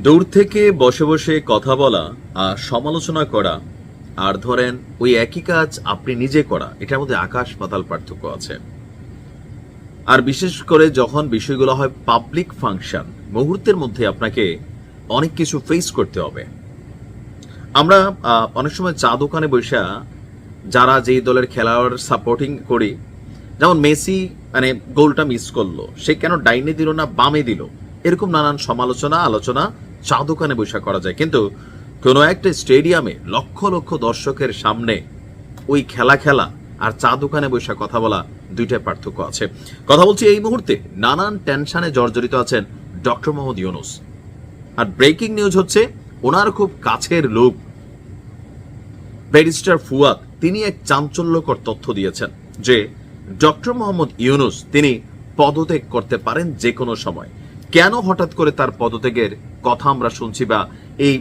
দূর থেকে বসে বসে কথা বলা আর সমালোচনা করা আর ধরেন ওই একই কাজ আপনি নিজে করা, এটার মধ্যে আকাশ পাতাল পার্থক্য আছে। আর বিশেষ করে যখন বিষয়গুলো হয় পাবলিক ফাংশন, মুহূর্তের মধ্যে আপনাকে অনেক কিছু ফেস করতে হবে। আমরা অনেক সময় চা দোকানে বসে যারা যেই দলের খেলোয়াড় সাপোর্টিং করি, যেমন মেসি মানে গোলটা মিস করলো, সে কেন ডাইনে দিল না বামে দিল, এরকম নানান সমালোচনা আলোচনা চা দোকানে বসে করা যায়। কিন্তু কোনো একটা স্টেডিয়ামে লক্ষ লক্ষ দর্শকের সামনে ওই খেলা আর চা দোকানে বসে কথা বলা, দুইটার পার্থক্য আছে। কথা বলছি এই মুহূর্তে নানান টেনশনে জর্জরিত আছেন ডক্টর মোহাম্মদ ইউনূস। আর ব্রেকিং নিউজ হচ্ছে ওনার খুব কাছের লোক ব্যারিস্টার ফুয়াদ, তিনি এক চাঞ্চল্যকর তথ্য দিয়েছেন যে ডক্টর মোহাম্মদ ইউনূস তিনি পদত্যাগ করতে পারেন যে কোনো সময়। কেন হঠাৎ করে তার পদত্যাগের কথা আমরা শুনছি বা এই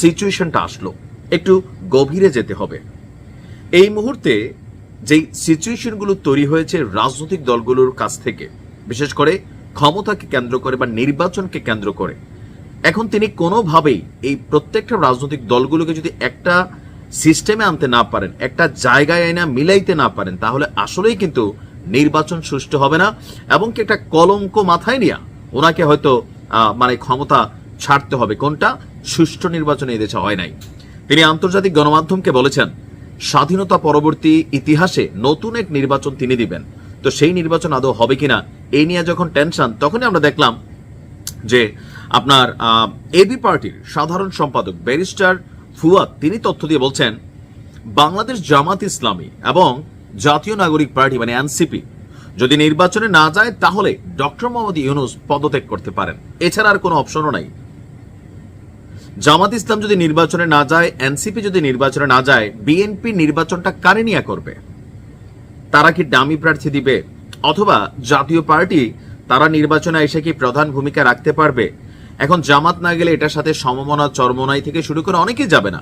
সিচুয়েশনটা আসলো, একটু গভীরে যেতে হবে। এই মুহূর্তে যেই সিচুয়েশনগুলো তৈরি হয়েছে রাজনৈতিক দলগুলোর কাছ থেকে, বিশেষ করে ক্ষমতাকে কেন্দ্র করে বা নির্বাচনকে কেন্দ্র করে, এখন তিনি কোনোভাবেই এই প্রত্যেকটা রাজনৈতিক দলগুলোকে যদি একটা সিস্টেমে আনতে না পারেন, একটা জায়গায় আইনা মিলাইতে না পারেন, তাহলে আসলেই কিন্তু নির্বাচন সুষ্ঠু হবে না এবং কি একটা কলঙ্ক মাথায় নিয়ে ওনাকে হয়তো মানে ক্ষমতা ছাড়তে হবে। কোনটা? সুষ্ঠু নির্বাচন এই দেশে হয় নাই। তিনি আন্তর্জাতিক গণমাধ্যমকে বলেছেন স্বাধীনতা পরবর্তী ইতিহাসে নতুন এক নির্বাচন তিনি দিবেন। তো সেই নির্বাচন আদৌ হবে কিনা এই নিয়ে যখন টেনশন, তখনই আমরা দেখলাম যে আপনার এবি পার্টির সাধারণ সম্পাদক ব্যারিস্টার ফুয়াদ তিনি তথ্য দিয়ে বলছেন বাংলাদেশ জামাত ইসলামী এবং জাতীয় নাগরিক পার্টি মানে এনসিপি যদি নির্বাচনে না যায় তাহলে ডক্টর মোহাম্মদ ইউনূস পদত্যাগ করতে পারেন, এছাড়া আর কোনো অপশনও নাই। জামাত ইসলাম যদি নির্বাচনে না যায়, এনসিপি যদি নির্বাচনে না যায়, বিএনপি নির্বাচনটা কারে নিয়ে করবে? তারা কি ডামি প্রার্থী দিবে? অথবা জাতীয় পার্টি তারা নির্বাচনে এসে কি প্রধান ভূমিকা রাখতে পারবে? এখন জামাত না গেলে এটার সাথে সমমনা চরমনাই থেকে শুরু করে অনেকেই যাবে না,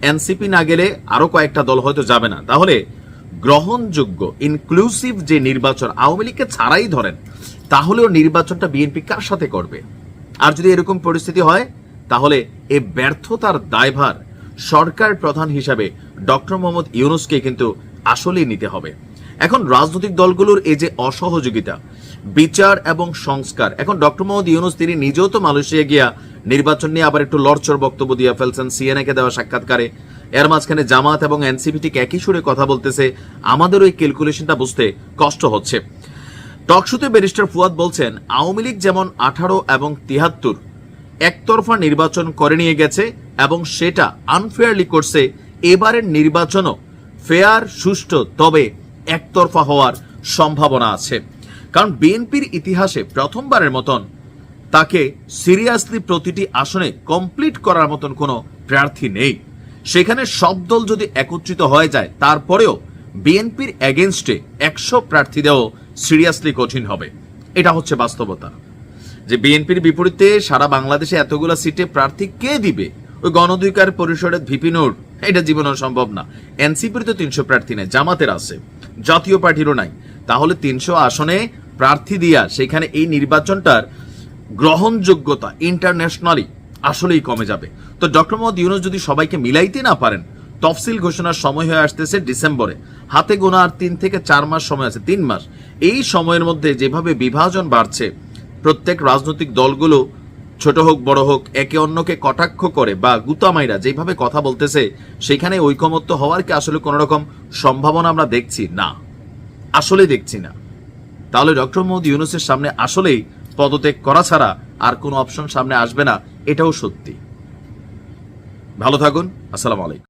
এনসিপি না গেলে আরো কয়েকটা দল হয়তো যাবে না। তাহলে গ্রহণযোগ্য ইনক্লুসিভ যে নির্বাচন, আওয়ামী লীগকে ছাড়াই ধরেন, তাহলেও নির্বাচনটা বিএনপি কার সাথে করবে? আর যদি এরকম পরিস্থিতি হয় তাহলে এই ব্যর্থতার দায়ভার সরকার প্রধান হিসাবে ডক্টর মোহাম্মদ ইউনূসকে কিন্তু আসলেই নিতে হবে। এখন রাজনৈতিক দলগুলোর এই যে অসহযোগিতা, বিচার এবং সংস্কার, এখন ডক্টর মোহাম্মদ ইউনূস তিনি নিজেও তো মালয়েশিয়া গিয়া নির্বাচন নিয়ে আবার একটু লড়চড় বক্তব্য দিয়ে ফেলছেন সিএনএ কে দেওয়া সাক্ষাৎকারে। এর মাঝখানে জামাত এবং এনসিপি ঠিক একই সুরে কথা বলতেছে, আমাদের ওই ক্যালকুলেশনটা বুঝতে কষ্ট হচ্ছে। টকশোতে ব্যারিস্টার ফুয়াদ বলছেন আওয়ামী লীগ যেমন 18 এবং 73 একতরফা নির্বাচন করে নিয়ে গেছে এবং সেটা আনফেয়ারলি করছে, এবারের নির্বাচনও ফেয়ার সুষ্ঠু তবে একতরফা হওয়ার সম্ভাবনা আছে। কারণ বিএনপির ইতিহাসে প্রথমবারের মতন তাকে সিরিয়াসলি প্রতিটি আসনে কমপ্লিট করার মতন কোনো প্রার্থী নেই। সেখানে সব দল যদি একত্রিত হয়ে যায় তারপরেও বিএনপির এগেনস্টে 100 প্রার্থী দেওয়া সিরিয়াসলি কঠিন হবে। এটা হচ্ছে বাস্তবতা, যে বিএনপির বিপরীতে সারা বাংলাদেশে এতগুলো সিটে প্রার্থী কে দিবে? ওই গণঅধিকার পরিষদের ভিপি নূর, এটা জীবনও সম্ভব না। এনসিপির তো 300 প্রার্থী নেই, জামাতের আছে, জাতীয় পার্টিরও নাই। তাহলে 300 আসনে প্রার্থী দিয়া সেখানে এই নির্বাচনটার গ্রহণযোগ্যতা ইন্টারন্যাশনালি আসলেই কমে যাবে। তো ডক্টর মোহাম্মদ ইউনূস যদি সবাইকে মিলাইতে না পারেন, তফসিল ঘোষণার সময় হয়ে আসতেছে ডিসেম্বরে, হাতে গোনা আর 3 থেকে 4 মাস সময় আছে, 3 মাস। এই সময়ের মধ্যে যেভাবে বিভাজন বাড়ছে, প্রত্যেক রাজনৈতিক দলগুলো ছোট হোক বড় হোক একে অন্যকে কটাক্ষ করে বা গুতামাইরা যেভাবে কথা বলতেছে, সেখানে ঐকমত্য হওয়ার কি আসলে কোন রকম সম্ভাবনা আমরা দেখছি না, আসলে দেখছি না। তাহলে ডক্টর মোহাম্মদ ইউনূসের সামনে আসলেই পদত্যাগ করা ছাড়া আর কোনো অপশন সামনে আসবে না, এটাও সত্যি। ভালো থাকুন, আসসালামু আলাইকুম।